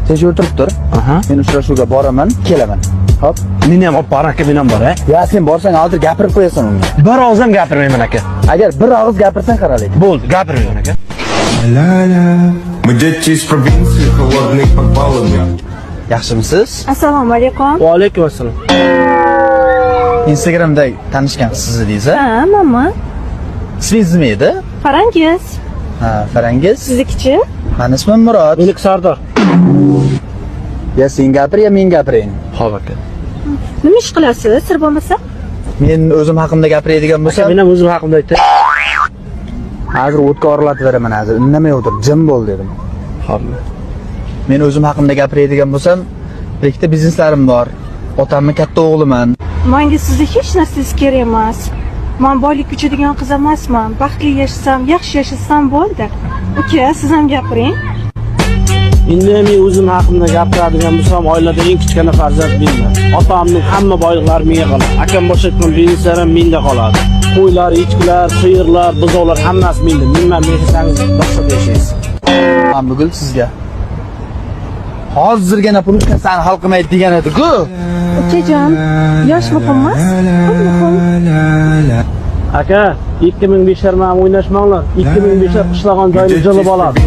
Sen shu o'tirib tur. Men uchrashuvga boraman, kelaman. Hop. Meni ham olib bor aka, men ham bor, a? Ya sen borsang hozir gapirib qo'yasan unga. Bir og'iz ham gapirmayman aka. Agar bir og'iz gapirsang qaralik. Bo'ldi, gapirmayman aka. Мы дети из провинции, холодные подвалами. Yaxshimisiz? Assalomu alaykum. Va alaykum assalom. Instagramda tanishgan siz edingiz, a? Ha, mama. Ismingiz nima edi? Farangiz. Ha, Farangiz. Siznikichi? Meni ismim Murod. Meniki Sardor. Ya sen gapir, ya men gapiring. Xo'p aka. Nima ish qilasiz? Sir bo'lmasa? Men o'zim haqimda gapiradigan Aka, bo'lsam, men ham o'zim haqimda aytay. hozir o'tga oralatib beraman hozir. Indamay o'tir, jim bo'l dedim. Xo'p. Men o'zim haqimda gapiradigan bo'lsam, ikkita bizneslarim bor. Otamning katta o'g'liman. Menga sizni hech narsangiz kerak emas. Men boylik kuchadigan qiz emasman. Baxtli yashasam, yaxshi yashasam bo'ldi. Uka, siz ham gapiring. Endi men o'zim haqimda gapiradigan bo'lsam, oilada eng kichkina farzand menman. Otamning hamma boyliklari menga qoladi. Akam boshlayotgan bizneslar ham menda qoladi. Qo'ylar, echkilar, sigirlar, buzovlar hammasi menda. Menman yashasangiz boshqa yashaysiz. Men bugun sizga hozirgina pul uchun seni hal qilmaydi degan edi-ku. Ukajon, yosh muhim emas? Aka, 2500 man o'ynashmanglar. 2500 qishlag'on joyni jilib oladi.